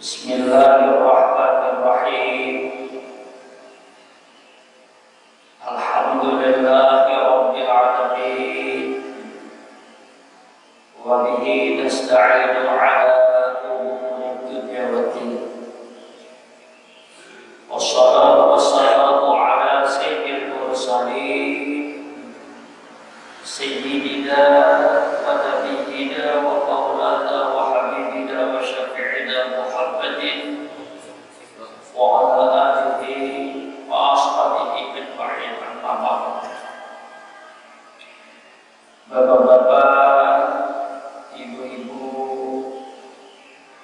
Bismillahirrahmanirrahim. Alhamdulillahi rabbil alamin. Wa bihi nasta'inu ala umuri dunya waddin. Wassalatu wassalamu ala sayyidil mursalin sayyidina wa nabiyyina wa maulana wa habibina wa syafi'ina Muhammadin wa ala alihi wa ashabihi ajma'in. Amma ba'd. Bapak-bapak, ibu-ibu,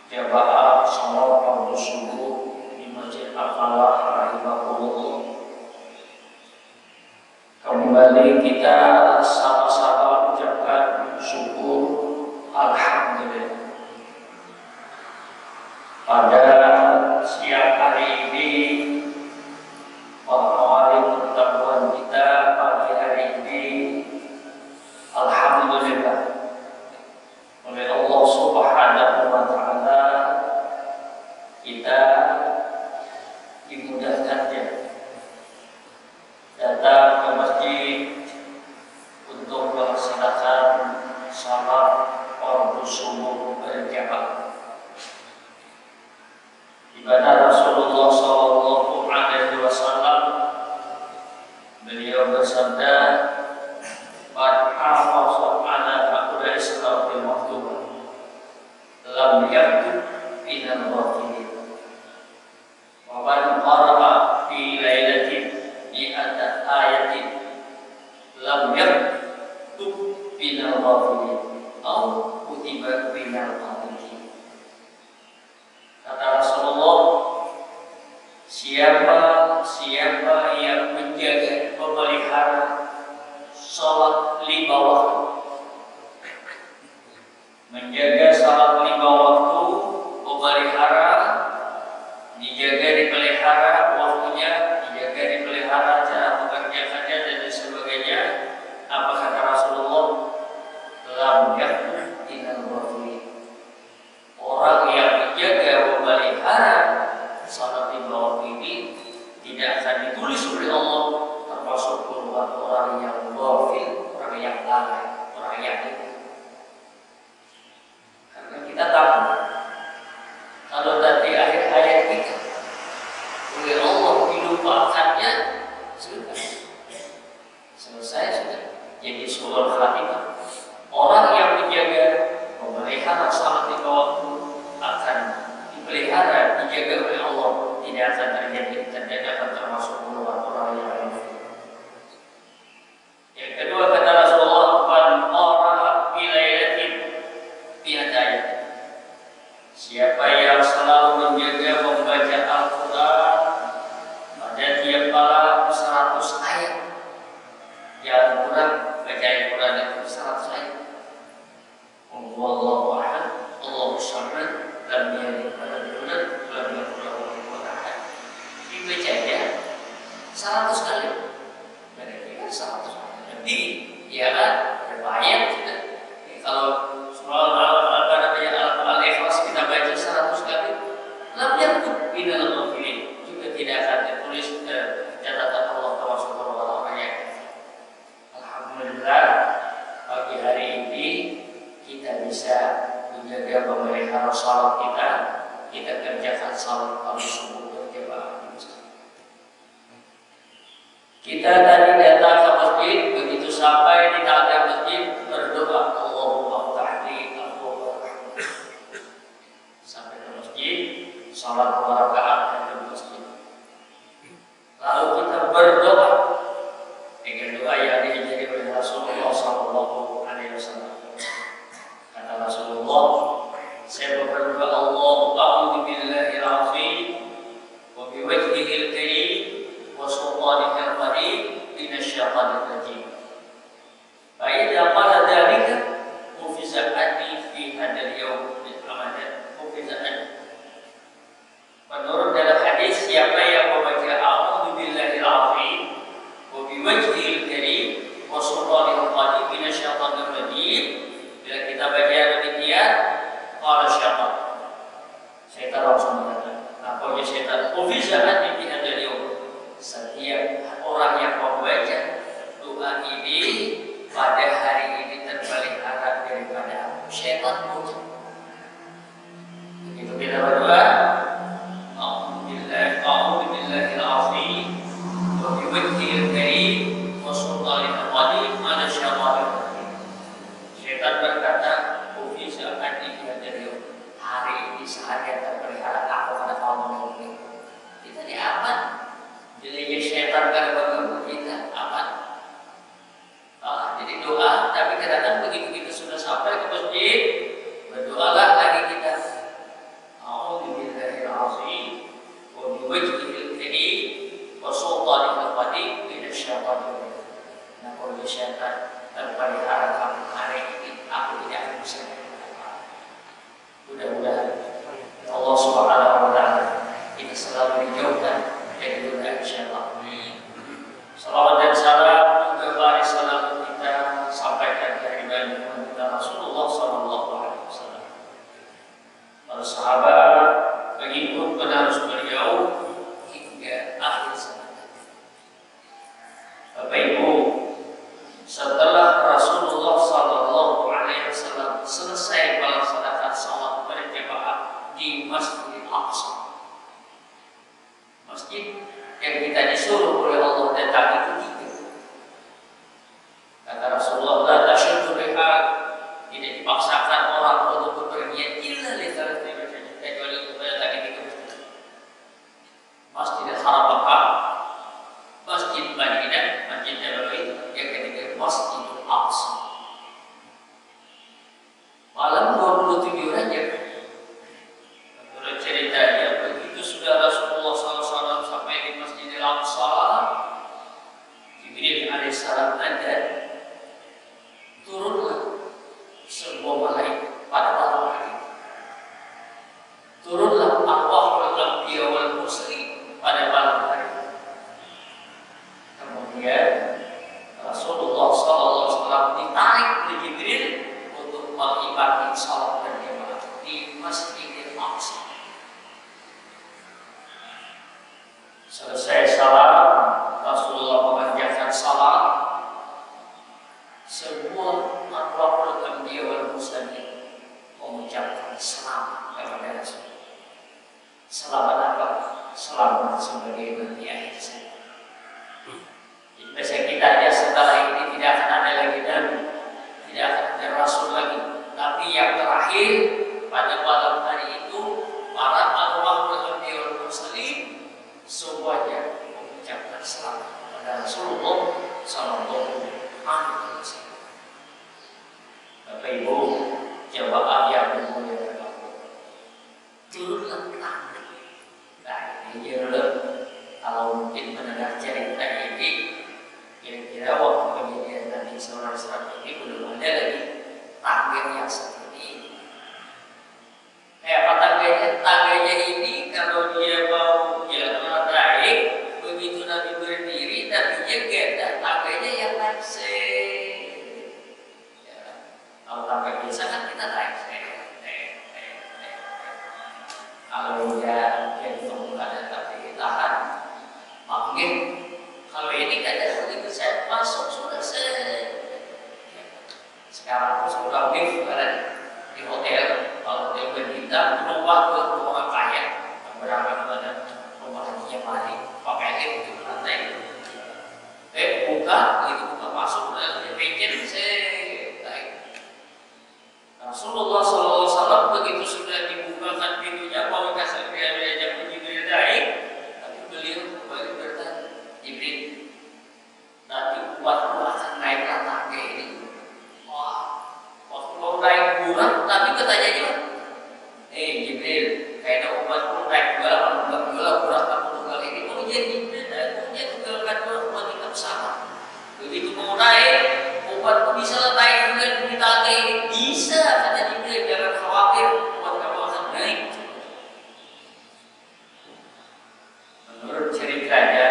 jamaah salat fardu subuh di Masjid Al-Falah rahimahullah. Kembali kita sama-sama ucapkan syukur alhamdulillah. Pada siang hari ini mengawali pertemuan kita pagi hari ini, alhamdulillah oleh Allah Subhanahu wa taala kita dimudahkannya datang ke masjid untuk melaksanakan salat fardu subuh berjamaah, di mana Rasulullah sallallahu alaihi wasallam beliau bersabda, "Man hafaza ala aqdari salatil maktubah lam yaktub minal ghafilin wa man qara'a fi lailatin mi'ata ayatin lam yaktub minal ghafilin aw kutiba minal qanitin." Kata Rasulullah, siapa yang menjaga, memelihara salat 5 waktu, menjaga salat 5 waktu, memelihara, dijaga, dipelihara waktunya, dijaga, dipelihara cara mengerjakannya dan sebagainya. Apa kata Rasulullah? Lam yakun minal ghafilin. Orang yang menjaga, memelihara salat 5 waktu ini tidak akan ditulis oleh Allah termasuk golongan orang yang ghafil, orang yang lalai, orang yang lupa. Karena kita tahu kalau nanti akhir hayat kita oleh Allah dilupakannya, sudah selesai, sudah jadi suul khatimah. Orang yang menjaga, memelihara salat 5 waktu akan dipelihara, dijaga oleh Allah, tidak akan terjadi, tidak akan termasuk golongan orang yang lupa. Yang kedua kata Rasulullah, "Man qara'a fi lailatin mi'ata ayat." Siapa yang selalu menjaga membaca Al-Quran pada tiap malam 100 ayat, jangan kurang baca Al-Quran itu 100 ayat. Wallahu a'lam, Allahu samad, lam yalid wa lam yulad, lam yakul lahu kufuwan ahad. Dibacanya 100 kali, berarti kan 100 lebih, ya kan? Berbayar sudah. Kalau surah Al-Ikhlas kita baca 100 kali, lam yaktub minal ghafilin, juga tidak akan ditulis catatan Allah termasuk orang-orang yang. Alhamdulillah pagi hari ini kita bisa menjaga, memelihara salat kita kerjakan salat fardu subuh berjamaah di masjid. Kita tadi datang ke masjid, begitu sampai di tangga masjid berdoa Allahumma ftahli abwaaba rahmatik. Sampai ke masjid, salat 2 rakaat di masjid. Lalu kita berdoa dengan doa yang diajari oleh Rasulullah sallallahu alaihi wasallam. Kata Rasulullah, saya berdoa, Allahumma a'udzu billahil azim wa biwajhihil karim wa sultanihil qadim minasyaitonir rajim. Fa idza qala dzalika mufiza anni fi hadzal yaum bil amadan mufiza anni. Menurut dalam hadis, siapa yang membaca a'udzu billahil azim wa biwajhihil karim wa sultanihil qadim minasyaitonir rajim, bila kita baca demikian, qala syaitan Syaitan langsung mengatakan, apa ya syaitan? Ofisialnya di hadal yom. Setiap orang yang membaca doa ini pada hari ini terpelihara daripada syaitan pun. Begitu kita berdoa, A'udzubillahil azim wa biwajhil karim wa sultanil qadim ala syaitanir rajim. Syaitan berkata, "Ofisial hadis dari hari ini seharian terpelihara aku pada kaum ini." Kita di aman. Jadi syaitan kan mengganggu kita aman. Jadi doa, tapi kadang-kadang begitu kita sudah sampai ke masjid, berdoalah lagi kita. A'udzubillahil azim wa biwajhil karim wa sultanil qadim minasyaitonir rajim. Nah, kalau syaitan terpelihara kamu hari ini, aku tidak akan bisa. Mudah-mudahan Allah Subhanahu wa taala ini selalu dijauhkan dari dunia insyaallah. Salawat dan salam kepada salam kita sampaikan dari baginda kita Rasulullah sallallahu alaihi wasallam. Para sahabat, pengikut penerus beliau hingga akhir zaman. Bapak Ibu, setelah Rasulullah sallallahu alaihi wasallam selesai melaksanakan salat berjamaah di Masjidil Aqsa, masjid yang kita disuruh oleh Allah datangi itu tiga. Kata Rasulullah, la tasyuddu rihal, tidak dipaksakan orang untuk bepergian illa li thalathi masjid, kecuali kepada tadi tiga masjid. Masjidil Haram Makkah, Masjid Madinah, Masjid Nabawi, yang ketiga Masjidil Aqsa. Malam 27 Rajab. Menurut ceritanya, begitu sudah Rasulullah SAW sampai di Masjidil Aqsa, Jibril alaihissalam ada, turunlah sebuah malaikat pada malam hari. Turunlah arwahul anbiya wal mursalin pada malam hari. Kemudian Rasulullah SAW ditarik oleh Jibril untuk mengimami salat berjamaah di Masjidil Aqsa. Selesai salat, Rasulullah mengerjakan salat. Semua arwahul anbiya wal mursalin mengucapkan selamat kepada Rasulullah. Selamat apa? Selamat sebagai nabi akhir zaman. Biasanya kita aja setelah ini tidak akan ada lagi nabi, tidak akan ada rasul lagi. Tapi yang terakhir pada malam hari itu, para arwahul anbiya wal mursalin semuanya mengucapkan selamat kepada Rasulullah sallallahu alaihi wasallam. Bapak Ibu, jamaah yang dimuliakan Allah, turunlah tangan. Nah, ini kalau mungkin mendengar cerita ini, kira-kira waktu kejadian Nabi sallallahu alaihi wasallam ini belum ada lagi takbir yang seperti ini. Apa tangganya ini kalau dia mau jalan naik, begitu Nabi berdiri, Nabi jaga tangganya yang naik kalau tangga biasa kan kita naik kalau dia ditemukan tapi tahan makin. Kalau ini kadang begitu saya masuk sudah sekarang aku sudah di hotel. Kalau hotel berbintang berubah ke rumah kaya berapa mana rumah hajinya mari pakai lift di lantai. Buka buka masuk dan bikin Rasulullah SAW begitu sudah dibukakan pintunya mau kasih diajak Jibril naik, tapi beliau kembali bertanya, Jibril, nanti umatku akan naik tangga ini. Wah, waktu mau naik burak, tapi katanya juga, Jibril, kayaknya umatku naik burak aku tunggal ini. Oh iya Jibril, dia tunggalkan umat kita bersama. Begitu mau naik, umatku bisa naik dengan di tangga ini. Bisa, kata Jibril, jangan khawatir, umat kamu akan naik. Menurut ceritanya,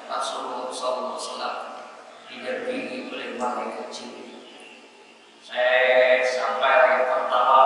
Rasulullah SAW didampingi oleh malaikat Jibril. Saya sampai yang pertama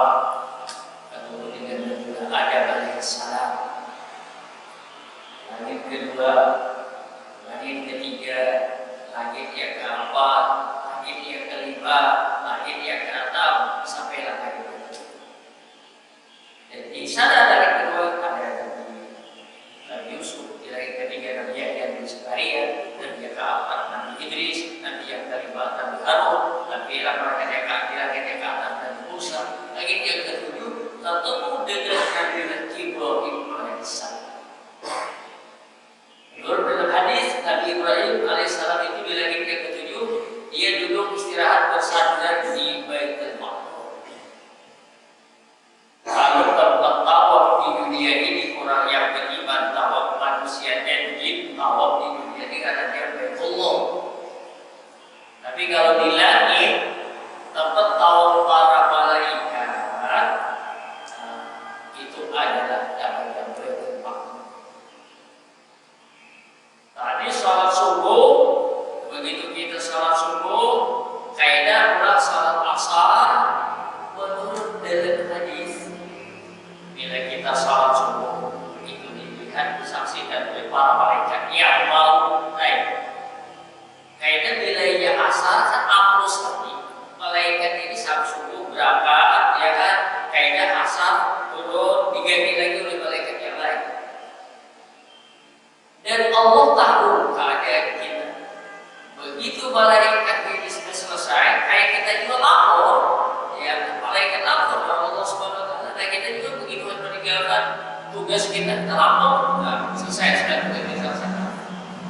Allah Subhanahu Wa Taala. Dan kita juga begitu meninggalkan tugas kita terlampau, selesai sudah tugas kita laksanakan.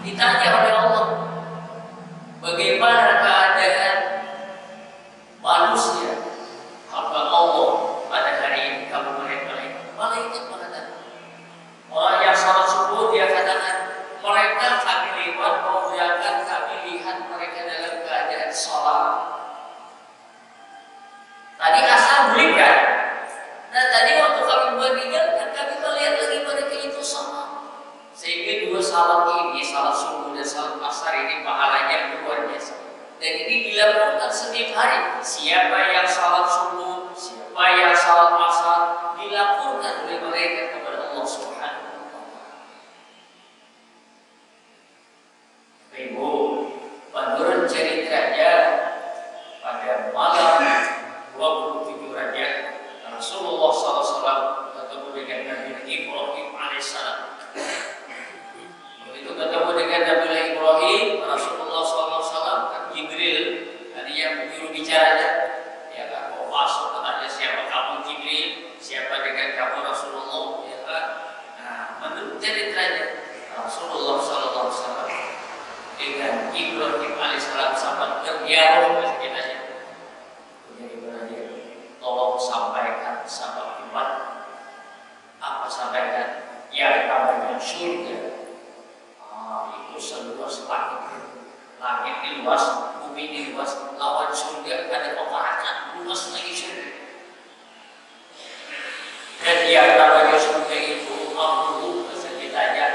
Ditanya oleh Allah, bagaimana keadaan manusia hamba Allah pada hari ini? Kamu malaikat mengatakan, orang yang salat subuh dia katakan, mereka kami lewat mengerjakan, kami lihat mereka dalam keadaan salat. Tadi asal berikan. Nah tadi waktu kami meninggalkan, kami melihat lagi mereka itu sama. Sehingga dua salat ini, salat subuh dan salat asar ini pahalanya luar biasa. Dan ini dilakukan setiap hari. Siapa yang salat subuh, siapa yang salat asar, dilakukan oleh mereka kepada Allah Subhanahu Wa Taala. Ibu, menurut ceritanya pada malam 27 Rajab, Rasulullah SAW ketemu dengan Nabi Ibrahim alaihissalam. Begitu ketemu dengan Nabi Ibrahim, Rasulullah SAW kan Jibril, tadi yang juru bicaranya, ya kan, mau masuk tanya siapa kamu Jibril, siapa dengan kamu Rasulullah, ya kan. Nah, menurut ceritanya Rasulullah SAW dengan Ibrahim alaihissalam sahabat berdialog sekitarnya. Tolong sampaikan sahabat iman. Apa sampaikan? Yang namanya surga. Itu seluas langit. Langit ini luas, bumi ini luas. Lawan surga ada pemarahan luas lagi surga. Dan yang namanya surga itu amruh sekitarnya,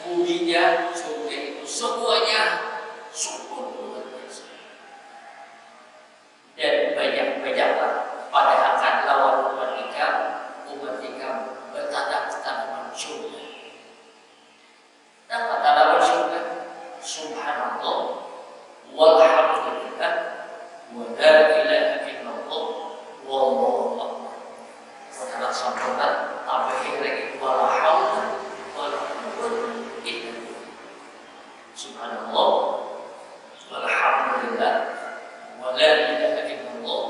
buminya surga itu semuanya subur luar biasa. Dan banyak-banyaklah pada akan lawan umat ikam bertanam tanaman surga. Apa tanaman surga? Subhanallah, walhamdulillah, wa la ilaha illallah, wallahu akbar. Setelah sempurna, tambahin lagi wala haula wala quwwata illa billah. Subhanallah, walhamdulillah, wa la ilaha illallah,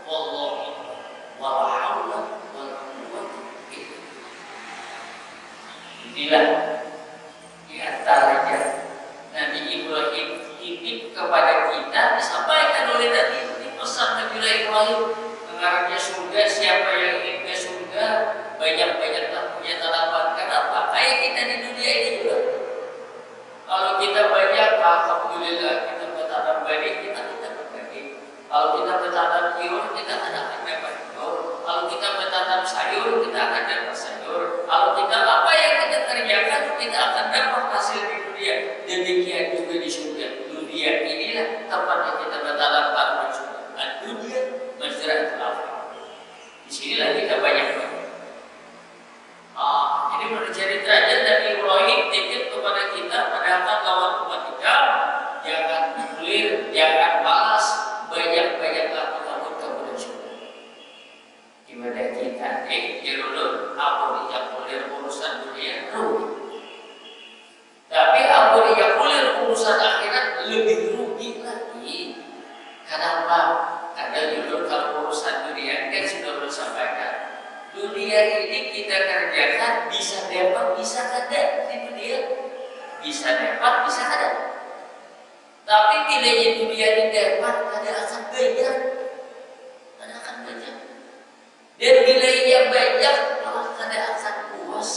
wallahu akbar, wala haula wala quwwata illa billah. Inilah di antaranya Nabi Ibrahim ini kepada kita disampaikan oleh Nabi, pesan Nabi Ibrahim mengarahnya surga. Siapa yang ingin ke surga, banyak-banyaklah punya tanaman. Kenapa? Kayak kita di dunia ini juga. Kalau kita banyak, alhamdulillah kita bertanam benih, kita dapat benih. Kalau kita bertanam sayur, kita akan dapat sayur. Kalau kita bertanam sayur, kita akan dapat sayur. Kalau kita apa yang kita kerjakan, kita akan dapat hasil di dunia. Demikian juga di surga. Dunia inilah tempatnya kita bertanam tanaman surga. Dan dunia Masjaratul Akhirah. Disinilah kita banyak-banyak. Jadi menurut ceritanya Nabi Ibrahim titip kepada kita, padahal lawan umat kita, jangan clear, jangan balas, banyak-banyaklah kita berkebunan surga. Dimana kita dulu abu yang kulir urusan dunia rugi. Tapi abu yang kulir urusan akhirat lebih rugi lagi. Kenapa? Karena dulu kalau urusan dunia kan sudah bersampaikan. Dunia ini kita kerjakan bisa dapat, bisa kada di dunia. Bisa dapat, bisa kada. Tapi bilanya dunia ini dapat, kada akan banyak. Kada akan banyak. Dan bilanya banyak, malah kada akan puas.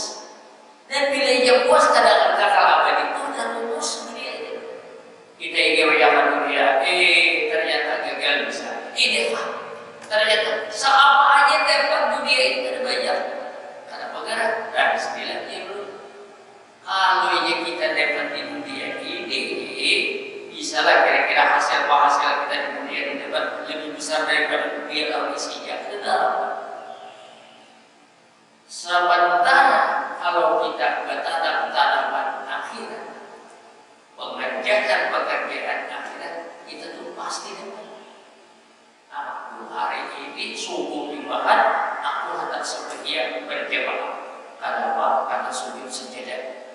Dan bilanya puas, kada akan kakal abadi. Itu udah rumus dunia ini. Kita ingin banyak dunia, ternyata gagal bisa. Ini Pak, ternyata seapa aja dapat dunia ini kada banyak. Karena pengarah, dan bismillahnya dulu. Kalau kita dapat di dunia ini, bisa lah kira-kira hasil kita di dunia ini dapat lebih besar daripada dunia lawan isinya. Tidak. Sementara kalau kita bertanam tanaman akhirat, mengerjakan pekerjaan akhirat, kita tuh pasti dapat. Aku hari ini subuh dimakan, aku hendak sebagian berjamaah. Kenapa? Karena sujud sejadah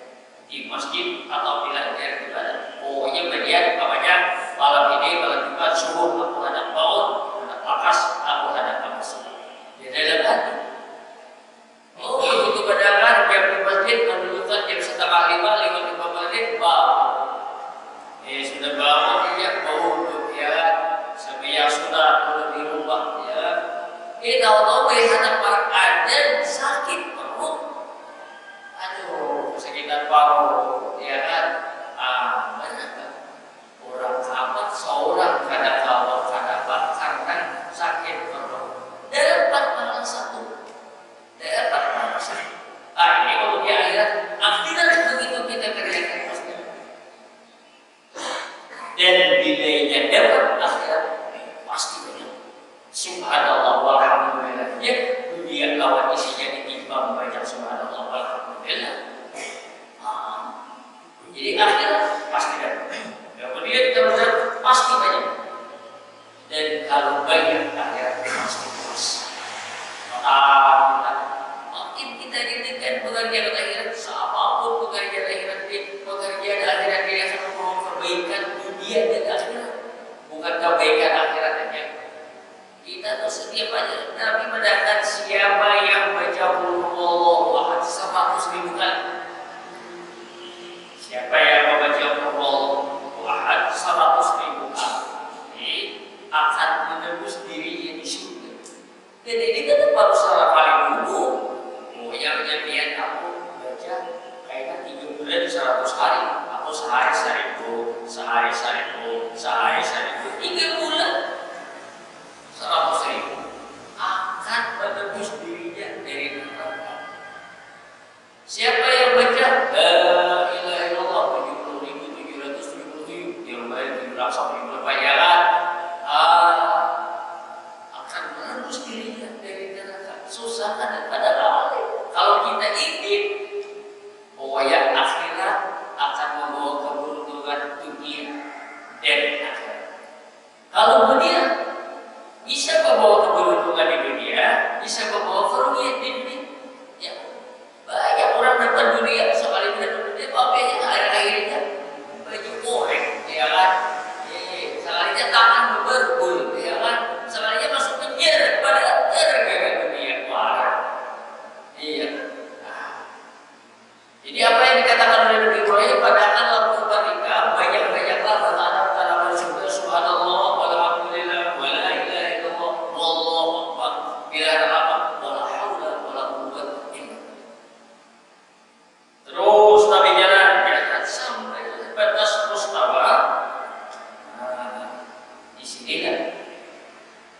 di masjid atau di ladang ibadah. Pokoknya bagian banyak malam ini, malam Jumat subuh aku hendak bangun, hendak lakas, aku hendak makan. Di dalam tahu-tahu melihat ada sakit perut, aduh sekitar paru, ya kan? Banyak kan? Orang kabat seorang kada kabat kada karena sakit perut. Dapat malah satu, dapat malah satu. Ini kalau di akhirat begitu kita kerjakan pasti. Dan bilanya dapat akhirat pasti banyak. Subhanallah walhamdulillah. Ya, dunia lawan isinya ditimbang banyak. Subhanallah walhamdulillah. Jadi akhirat pasti dapat. Kemudian kita berjalan pasti banyak. Dan kalau banyak akhirat pasti puas. Makin kita ditekan pekerjaan akhirat, apapun pekerjaan akhirat, pekerjaan akhirat dia akan membawa kebaikan dunia dan akhirat, bukan kebaikan akhirat saja. Kita tuh setiap aja Nabi mendatang siapa yang baca Allah 100.000 kali. Siapa yang membaca Allah 100.000 kali akan menembus dirinya di surga. Dan ini kan baru salah paling dulu. Yang jadian aku baca kayaknya 3 bulan 100 hari, aku sehari 1.000, 3 bulan 100.000 akan menembus dirinya dari neraka. Siapa yang baca la ilaha illallah 70.777 yang baik 700 berbayaran akan menembus dirinya dari neraka. Susah kan pada awalnya. Kalau kita ingin bahwa yang akhirat akan membawa keberuntungan dunia dan akhirat. Kalau dunia bisa membawa keberuntungan di dunia, bisa membawa kerugian di dunia. Ya, banyak orang dapat dunia sekali dapat dunia, apa yang akhir-akhirnya baju goreng, ya kan? Sekalinya tangan berbul, ya kan? Sekalinya masuk penjara, pada gara-gara dunia parah. Iya. Jadi apa yang dikatakan oleh Nabi Ibrahim, padahal lampu barika banyak-banyaklah bertanam bersyukur subhanallah walhamdulillah wala ilaha illallah wallahu akbar bila ada apa wala haula wala quwwata illa billah. Terus Nabi jalan sampai batas mustawa. Di sinilah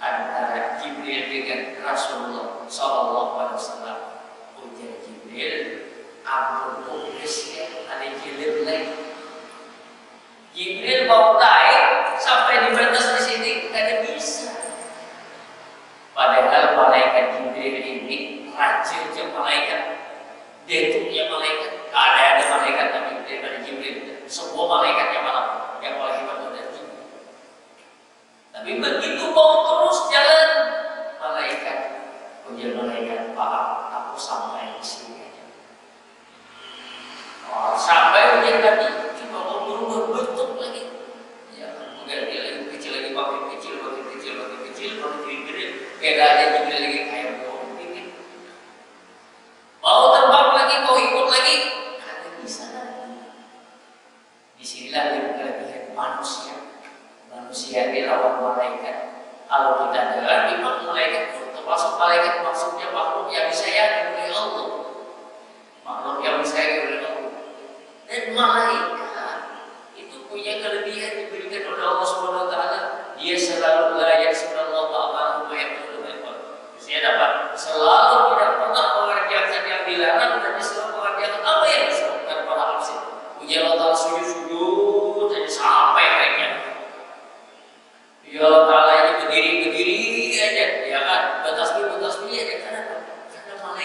antara Jibril dengan Rasulullah sallallahu alaihi wasallam. Ujar Jibril, ampun tulisnya ada Jibril lagi. Jibril mau naik sampai di batas di sini kada bisa. Padahal malaikat Jibril ini rajinnya malaikat, detuknya malaikat. Ada malaikat Nabi daripada Jibril. Semua malaikat yang mana yang paling hebat dari Jibril. Tapi begitu mau terus jalan malaikat, ujar malaikat, paham aku sampai di sini. Sampai ujian tadi cuma mau berubah bentuk lagi, ya mengganti lagi kecil lagi makin kecil, makin kecil, makin kecil, makin gede. Beda aja juga lagi kayak burung dikit. Mau terbang lagi, mau ikut lagi, kada bisa lagi. Disinilah yang kelebihan manusia. Manusia ini lawan malaikat. Kalau kita dengar memang malaikat termasuk malaikat maksudnya makhluk yang disayangi oleh Allah, makhluk yang disayangi oleh Allah. Dan malaikat itu punya kelebihan diberikan oleh Allah Subhanahu wa taala. Dia selalu layak subhanallah ta'ala wa yaqulu. Dia dapat selalu tidak pernah mengerjakan yang dilarang dan selalu mengerjakan apa yang disebutkan pada hadis. Puji Allah Ta'ala sujud dan sampai akhirnya. Ya Allah Ta'ala ini berdiri aja, ya kan? Batas aja. Kenapa? Karena malaikat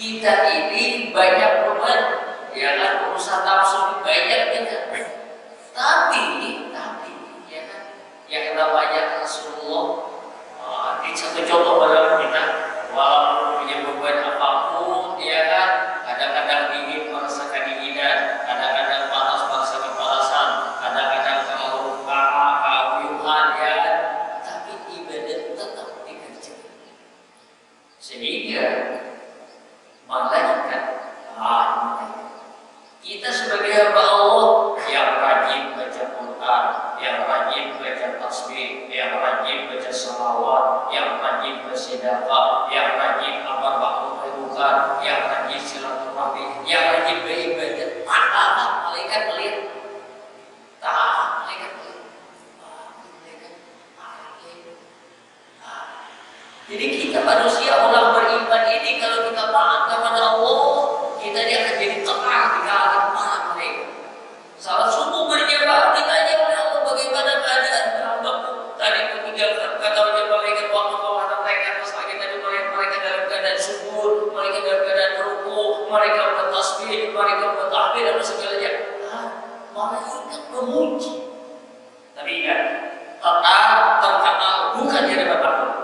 Kita ini banyak beban, ya kan, urusan nafsu banyak kita. Tapi ya kan, yang namanya Rasulullah, di satu contoh pada kita, walaupun punya beban apapun, ya kan, kadang-kadang dingin merasakan dinginan, kadang-kadang panas merasakan kepanasan, kadang-kadang kehuyuhan, ya kan, tapi ibadah tetap dikerjakan. Sehingga malaikat, kita sebagai hamba Allah yang rajin baca Quran, yang rajin baca tasbih, yang rajin baca salawat, yang rajin bersedekah, yang rajin amar ma'ruf nahi munkar, yang rajin silaturahmi, yang rajin beribadah, malaikat melihat. Malaikat melihat. Jadi kita manusia orang beriman ini, kalau kita taat kepada Allah, kita dia akan jadi tenang di kalangan para malaikat. Salat subuh berjamaah ditanya oleh Allah, bagaimana keadaan hambaku tadi meninggalkan, kata malaikat waktu kau mereka atas lagi tadi, mereka dalam keadaan subur, mereka dalam keadaan ruku, mereka bertasbih, mereka bertahmid dan segalanya. Malaikat memuji. Tapi ingat, terkenal bukan di hadapan makhluk.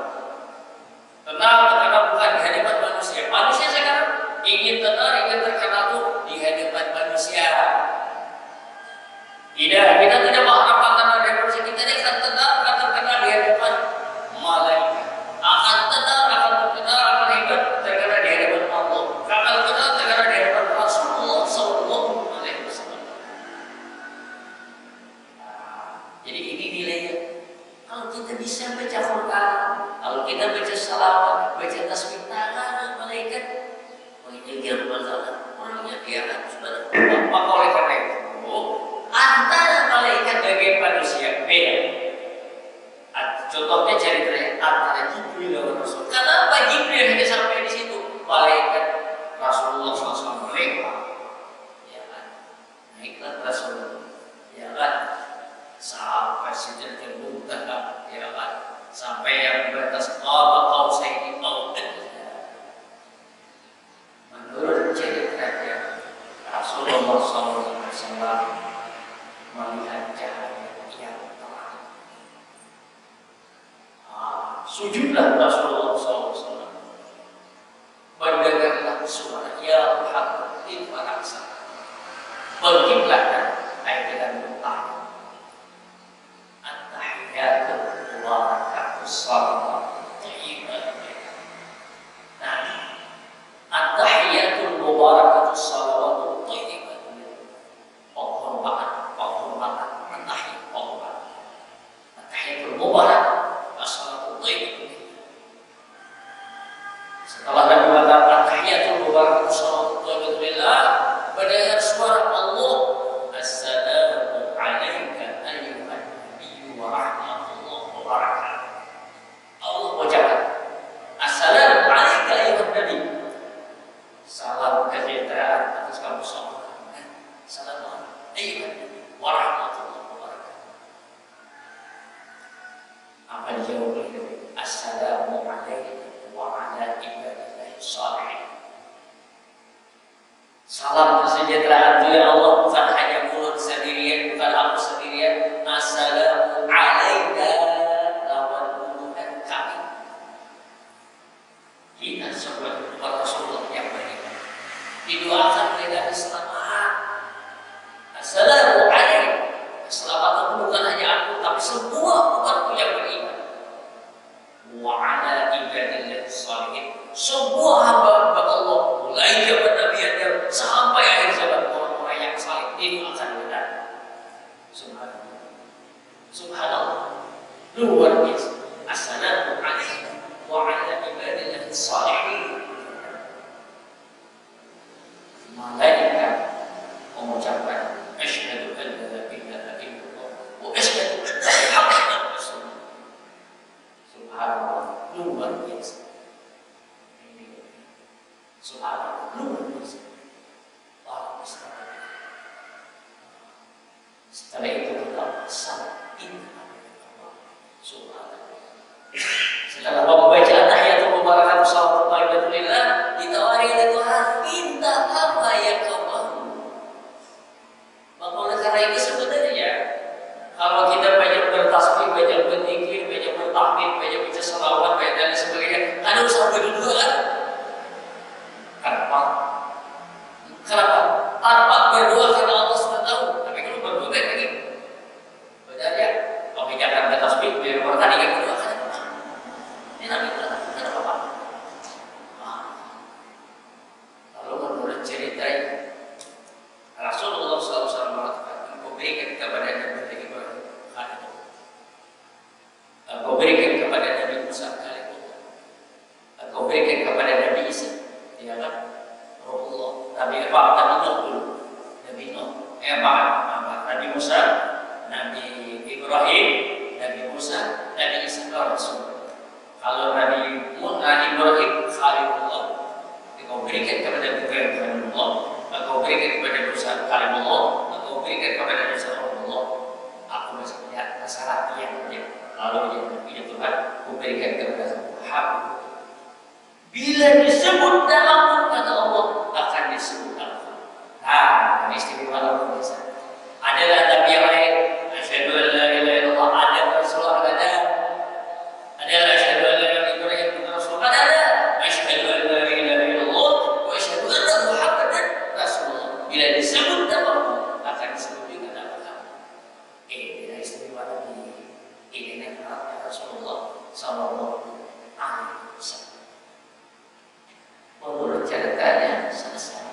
Terkenal bukan di hadapan manusia. Manusia sekarang ingin terkenal tuh di hadapan manusia. Tidak, kita tidak mengharapkan terkenal di hadapan manusia. Kita akan terkenal di hadapan malaikat. Akan hebat terkenal di hadapan Allah. Akan terkenal di hadapan Rasulullah Sallallahu Alaihi Wasallam. Jadi ini nilainya. Kalau kita bisa baca Quran, kalau kita baca salawat, baca tasbih, malaikat, ini dia masalah orangnya dia kan sudah. Maka oleh karena itu, antara malaikat dengan manusia beda. Contohnya ceritanya antara Jibril dan Rasul. Kenapa Jibril hanya sampai di situ? Malaikat Rasulullah SAW lewat, ya kan? Naiklah Rasulullah, ya kan? Sampai Sidratul Muntaha, ya kan? Sampai yang batas qaba qausaini au adna. Menurut ceritanya Rasulullah SAW melihat cahaya yang terang. Sujudlah Rasulullah SAW, mendengarlah suara ya Muhammad infaraksana, berkiblatkan ayat dengan bertanya, at-tahiyatul mubarakatus salawatut thayyibatul. Nah, at-tahiyatul mubarakatus salawatut thayyibatul, penghormatan, at-tahiyatul mubarak as-salawatut thayyibatul. Setelah Nabi mengatakan at-tahiyatul mubarakatus salawatut thayyibatul, mendengar suara Allah, assalamu alayka ayyuhan nabiyyu wa rahmatullahi wa barakatuh. Allah ucapkan assalamu alayka ayyuhan nabi, salam kesejahteraan atas kamu semua. Assalamu alayka wa rahmatullahi wa barakatuh. Apa dijawab oleh Nabi? Assalamu alayka wa ala ibadillahi shalihin. Salam kesejahteraan itu ya Allah, bukan hanya mulut sendirian, bukan aku sendirian. Assalamu alayka, lawan hubungan kami. Kita sebagai Rasulullah yang beriman didoakan oleh Nabi selamat. Assalamu alayka, keselamatan bukan hanya aku, tapi semua umatku yang beriman. Wa ala ibadillahi shalihin, semua hamba-hamba Allah, mulai zaman Nabi Adam sampai akhir zaman, orang-orang yang saleh itu akan benar. Subhanallah, subhanallah, luar biasa. Assalamu alaikum wa ala ibadillahi shalihin. Malaikat mengucapkan asyhadu an la ilaha illallah wa asyhadu anna Muhammadan rasulullah. Subhanallah, luar biasa. Subhanallah, luar biasa. Setelah itu kita salat inna Allah. Subhanallah. Setelah membaca tahiyatul mubarakatuh salawatullah ditawari oleh Tuhan, berikan kepada Nabi Isa, ya kan? Rasulullah, Nabi Nuh dulu, Nabi Nuh, Nabi Musa, Nabi Ibrahim, Nabi Musa, Nabi Isa Rasul. Kalau Nabi Ibrahim Khalilullah, engkau berikan kepada Ibrahim Khalilullah, engkau berikan kepada Musa Khalilullah, engkau berikan kepada Musa Khalilullah. Aku masih melihat masalah yang lalu ya Tuhan, aku berikan kepada Muhammad. Bila disebut dalam kata Allah akan disebut Al-Quran. Nah, ini istimewa Al-Quran. Adalah Nabi yang lain. Asyhadu an la ilaha illallah, ada Rasulullah, ada. Adalah asyhadu an la ilaha illallah, Rasulullah, ada. Asyhadu an la ilaha illallah wa asyhadu anna Muhammadan Rasulullah. Bila disebut dalam akan disebut juga nama kamu. Ini istimewa Nabi. Ini nama Rasulullah sallallahu alaihi wasallam. Menurut catatannya selesai.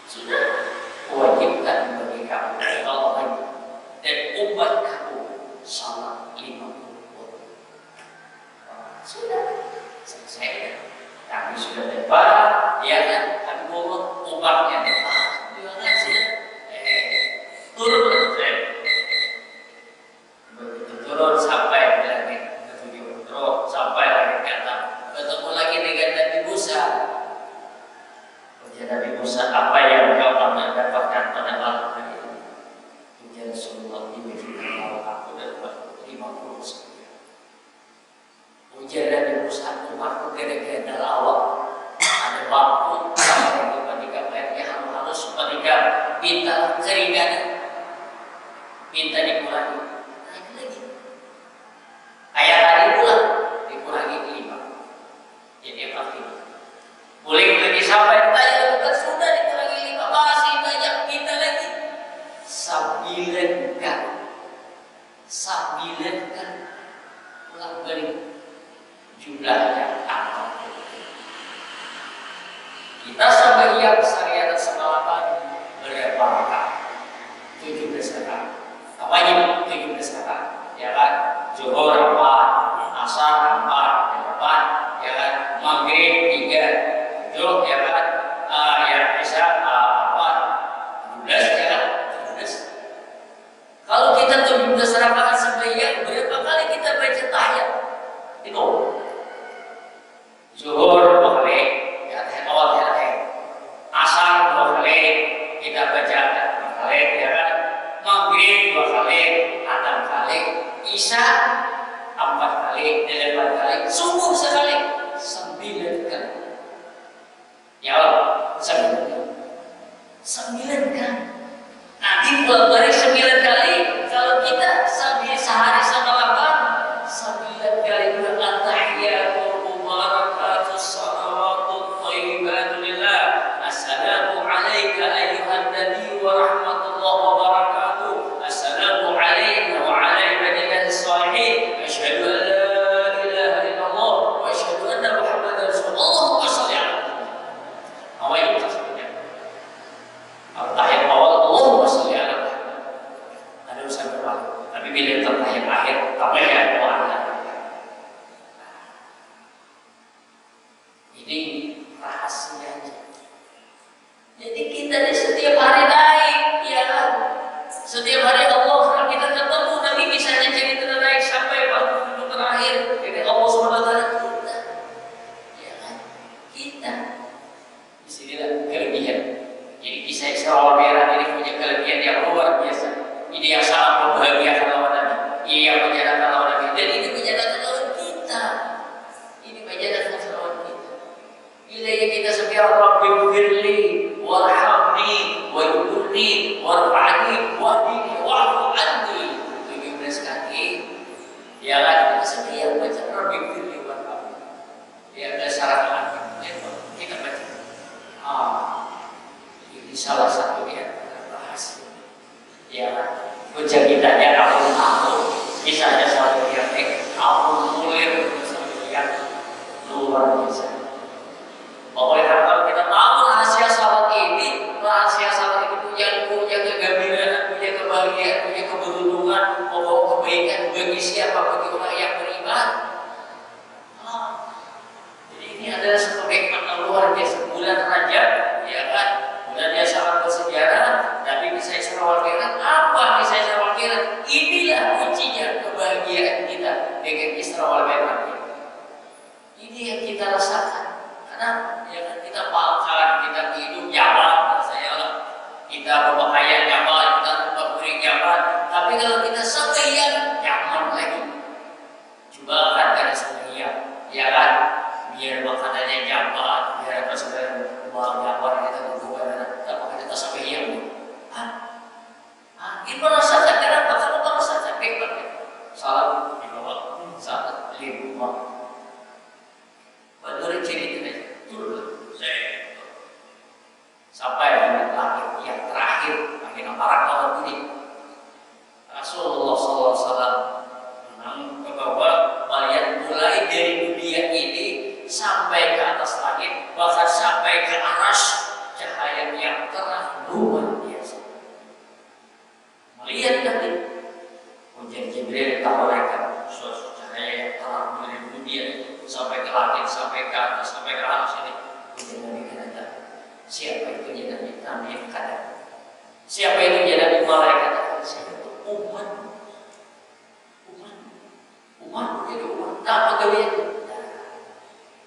Sudah wajibkan bagi kamu Allah dan umat kamu salat 50 waktu. Sudah selesai. Kami sudah depan, ya kan? Kami mau umatnya depan. Terima kasih. Turun. Begitu turun sampai lagi ketujuh, terus sampai lagi ke enam. Ketemu lagi dengan Nabi Musa. Ujian Nabi Musa, apa yang kau pernah dapatkan pada malam hari ini? Ujian Rasulullah ini kalau aku dapat 50 sekian. Ujian Nabi Musa, aku gara-gara awak ada waktu ketika mainnya halus, ketika minta keringan, minta dikurangi. Ayat tadi pula dikurangi 5. Jadi 45. Boleh lagi sampai tanya bukan sudah dikurangi 5, masih banyak kita lagi. 9 kali. 9 kali. Ulang balik. Jumlahnya apa? Kita sembahyang syariat semalam berapa rakaat? 17 rakaat. Apa ini 17 rakaat? Ya kan? Zuhur 4, asar 4, ya kan? Maghrib 3, zuhur ya kan? Ya isya 4, 17 ya kan? 17. Kalau kita 17 rakaat sembahyang, berapa kali kita baca tahiyat? Itu. Zuhur 2 kali, ya awal ya. Asar 2 kali, kita baca 2 kali, ya kan? Maghrib 2 kali, 6 kali. Isya 4 kali, 8 kali, subuh sekali, 9 kali. Ya Allah, 9 kali. 9 kali. Nanti pulang balik 9 kali. Kalau kita sehari sama 8, 9 kali at-tahiyyatu mubarakatuh salawatut thayyibatun lillah. Assalamu alayka ayyuhan nabiy wa rahmatullahi wa barakatuh. Assalamu alayna wa ala ibadillah as-salihin. Asyhadu an la ilaha illallah wa asyhadu anna Muhammadar Rasulullah. Allahumma shalli ala Muhammad. Apa yang maksudnya? Tahiyat awal Allahumma shalli ala Muhammad. Ada usaha berlalu. Tapi bila tahiyat akhir, apa yang doa? Ini rahasianya. Jadi kita ini setiap hari naik, ya kan? Setiap hari Allah kita ketemu, Nabi misalnya jadi naik sampai waktu terakhir. Jadi Allah SWT kita, ya kan? Kita. Disinilah kelebihan. Jadi kisah Isra Mi'raj ini punya kelebihan yang luar biasa. Ini yang sangat membahagiakan lawan Nabi. Ini yang menyenangkan lawan Nabi. Dan ini menyenangkan lawan kita. Ini menyenangkan lawan kita. Bila kita sekian Rabbi firli warhamni wajburni warfa'ni wahdini wa'fu anni. 17 kali. Ya kan? Kita sekian baca Rabbi firli warhamni. Ya ada syarat kita baca. Ini salah satu yang rahasia. Ya kan? Ujian kita ya ampun. Misalnya satu yang ampun mulir yang luar biasa. Pokoknya kalau kita tahu rahasia salat ini punya kegembiraan, punya kebahagiaan, punya keberuntungan, pokok kebaikan bagi siapa, bagi orang yang beriman. Jadi ini adalah satu hikmah yang luar biasa. Bulan Rajab, ya kan? Bulan yang sangat bersejarah. Nabi kisah Isra wal Mi'raj. Apa kisah Isra wal Mi'raj? Inilah kuncinya kebahagiaan kita dengan Isra wal Mi'raj. Ini yang kita rasakan. Karena ya kan, kita bakalan kita hidup nyaman, saya lah. Kita berpakaian nyaman, kita berkuring nyaman. Tapi kalau kita sembahyang nyaman lagi. Coba kan ada sembahyang, ya kan? Biar makanannya nyaman, biar apa sebenarnya nyaman kita berbuat. Tapi kita sembahyang, ini merasakan kenapa? Karena merasakan nikmatnya. Salam di bawah, saat lima. Menurut cerita turun saya sampai di langit yang terakhir bagi para kaum ini Rasulullah SAW membawa kalian mulai dari dunia ini sampai ke atas langit, bahkan sampai ke arsy, cahaya yang terang luar biasa. Melihat nanti hujan Jibril tawarkan suatu cahaya yang terang dari dunia itu sampai ke langit, sampai ke atas, sampai ke atas ini. Hujan Nabi kata, siapa itu Nabi? Nabi yang kata, siapa itu Nabi? Malaikat kata, siapa itu? Umat itu umat. Apa kalian?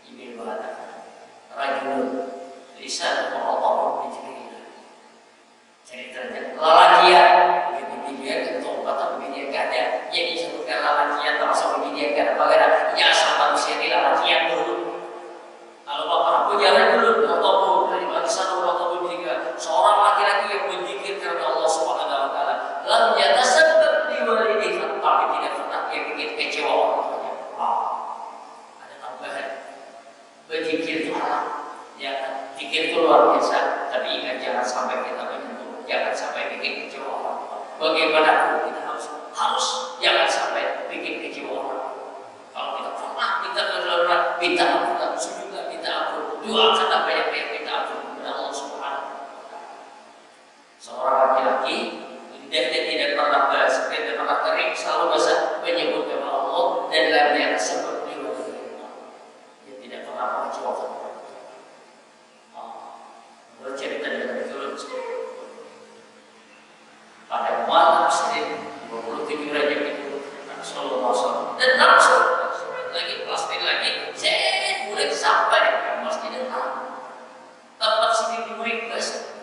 Jibril mengatakan, rajulun lisan Allah Jibril. Ceritanya lalakian, begitu dia ketua atau begitu dia ada. Jadi disebutkan lalakian termasuk begitu dia ada. Bagaimana? Ya asal manusia ini lalakian dulu. Kalau bapak aku jalan dulu, atau dari bagi satu atau begitu. Seorang laki-laki yang berzikir karena Allah Subhanahu Wa Taala, lalu dia tersebut diwalidihi, tapi tidak pernah dia bikin kecewa orang tuanya. Ada tambahan. Berzikir itu halal, ya kan? Zikir itu luar biasa, tapi ingat jangan sampai kita menyentuh, jangan sampai bikin kecewa orang tua. Bagaimana kita harus jangan sampai bikin kecewa orang tua. Kalau kita pernah kita berdoa, minta ampun, sujudlah minta ampun, doakan apa yang minta ampun kepada Allah Subhanahu Wa Taala. Seorang laki-laki dia tidak pernah bahas, tidak pernah kering, selalu basah menyebut nama Allah dan lainnya tersebut. Tidak pernah mengecewakan orang. Bercerita dengan turun pada malam Senin 27 Rajab itu Rasulullah SAW dan langsung lagi plastik lagi saya mulai sampai ke Masjidil Haram tempat sini dimurik basah.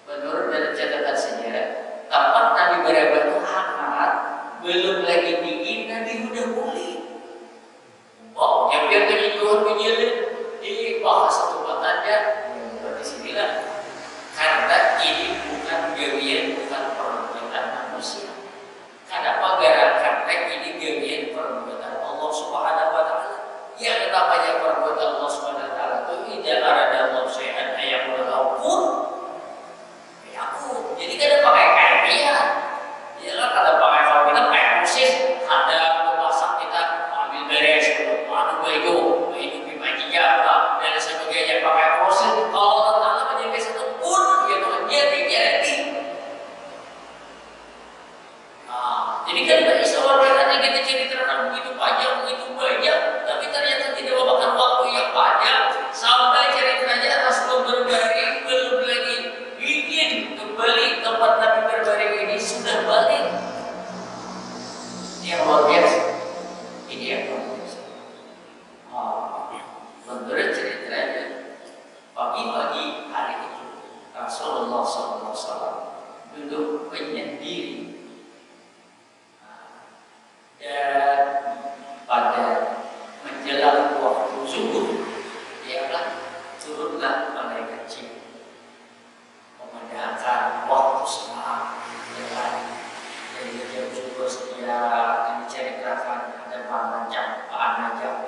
Menurut dalam catatan sejarah tempat Nabi berada itu hangat, belum lagi dingin, Nabi udah mulai. Oh, yang biar kenyuhan menyelin di bahasa tubatannya di sinilah. Karena ini bukan gawian, bukan perbuatan manusia. Kenapa? Karena ini gawian perbuatan Allah Subhanahu Wa Taala. Yang namanya perbuatan Allah Subhanahu Wa Taala itu tidak ada dalam syai'an ayakul pun. Jadi kan ada pakai kain ya kan, ada pakai kalau kita pakai kursis, ada memasak kita ambil beres, baju bimajinya dan sebagainya pakai kursis. Kalau Allah Taala menjadi satu pun gitu jadi. Jadi kan dari seorang yang kita ceritakan begitu panjang, begitu banyak, tapi ternyata tidak memakan waktu yang panjang sampai ceritanya Rasulullah berbaring belum lagi ingin kembali tempat Nabi berbaring ini sudah balik. Ini yang luar biasa. Ini yang luar biasa. Menurut ceritanya pagi-pagi hari itu Rasulullah SAW duduk menyendiri. Dan pada menjelang waktu subuh, ialah turunlah malaikat Jibril memandangkan waktu semalam dengan dari jam subuh setiap diceritakan ada panjang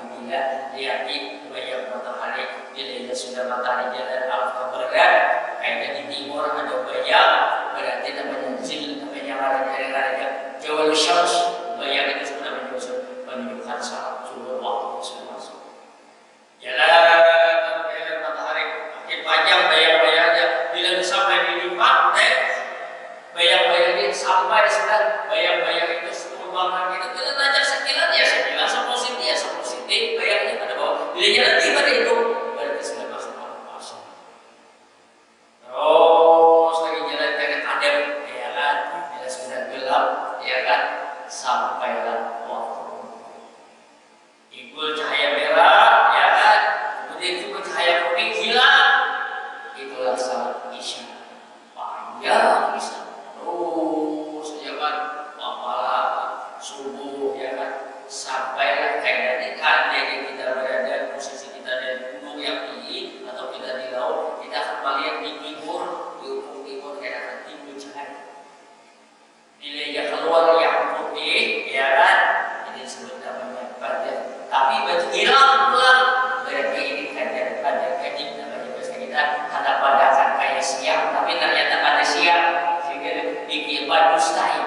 bila lihat banyak matahari bila sudah matahari jalan arah keberatan kayaknya di timur ada banyak berarti namanya zil namanya raja Jawal Syams. Bayang itu sudah menunjukkan saat subuh waktu sudah masuk. Jalan matahari makin panjang bayang-bayangnya bila sampai di pantai bayang-bayang ini sampai sudah bayang-bayang itu semuanya itu kita tajam sekilas ya sekilas sepositif bayangnya pada bawah. Bila jalan tiba itu Yaqi'i atau kita di laut, kita akan melihat di timur, di ufuk timur kita akan timbul cahaya. Bila dia keluar yang putih, ya kan? Ini disebut namanya badar. Tapi begitu hilang pula, berarti ini badar kadim namanya bahasa kita. Ada pandangan kayak siang, tapi ternyata pada siang sehingga dikira badustai.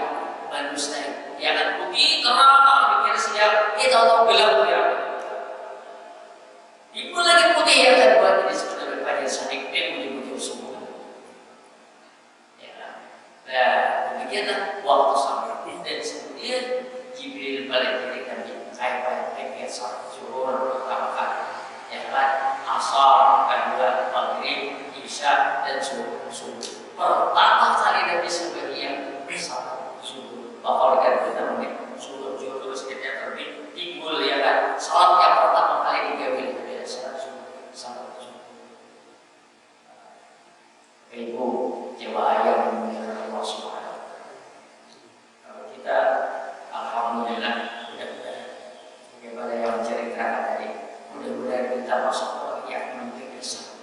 Ya kan putih terang, dikira siang, tahu gelap ya. Ibu lagi putih yang kedua ini sebenarnya pada sadik dan menyebut semua. Ya, nah demikianlah waktu sampai dan kemudian Jibril balik dari kami kayak saat zuhur pertama kali, ya kan, asar kedua, maghrib, isya dan subuh. Pertama kali Nabi sebagian salat subuh. Bakal kita mungkin subuh zuhur sekitar terbit timbul, ya kan, salat yang pertama kali digawe. Ibu jemaah yang dimuliakan Allah Subhanahu. Kalau kita alhamdulillah mudah-mudahan bagaimana yang menceritakan tadi, mudah-mudahan kita masuk ke yang memberi kesan.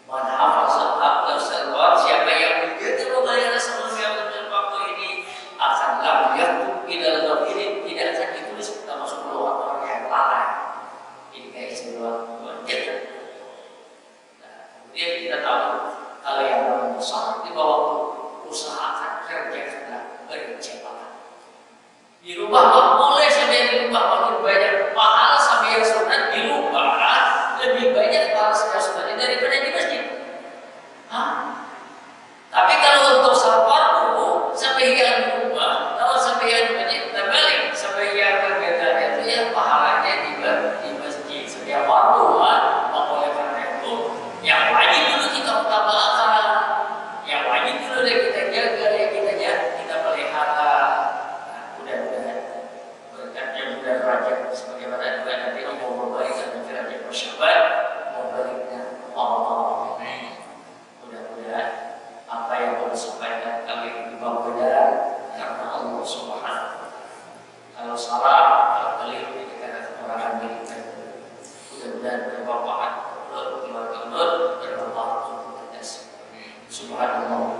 Man hafazal aqsal siapa yang menjaga pembayaran sebelum waktu ini akan lam yaktub ilal ghafirin, tidak akan ditulis kita masuk golongan orang yang lalai. Ini kayak istilah menjaga. Nah, kemudian kita tahu kalau yang namanya salat di bawah usahakan kerjakanlah berjamaah. Di rumah boleh sampai di rumah lebih banyak pahala sampai yang sunat di rumah lebih banyak pahala yang sunat daripada di masjid. Tapi kalau untuk salat fardu sampai yang di rumah, kalau sampai yang di masjid terbalik, sampai yang berbeda itu ya pahalanya di masjid. Setiap fardu oleh karena itu yang wajib dulu kita utamakan. Sebagaimana juga nanti mau memberikan pikirannya persyabat, memberikan Allah. Mudah-mudahan apa yang boleh disampaikan kami dibawa benar karena Allah Subhanahu. Kalau salah, kalau keliru kita akan berikan. Mudah-mudahan bermanfaat untuk keluarga dan Allah Subhanahu. Subhanallah.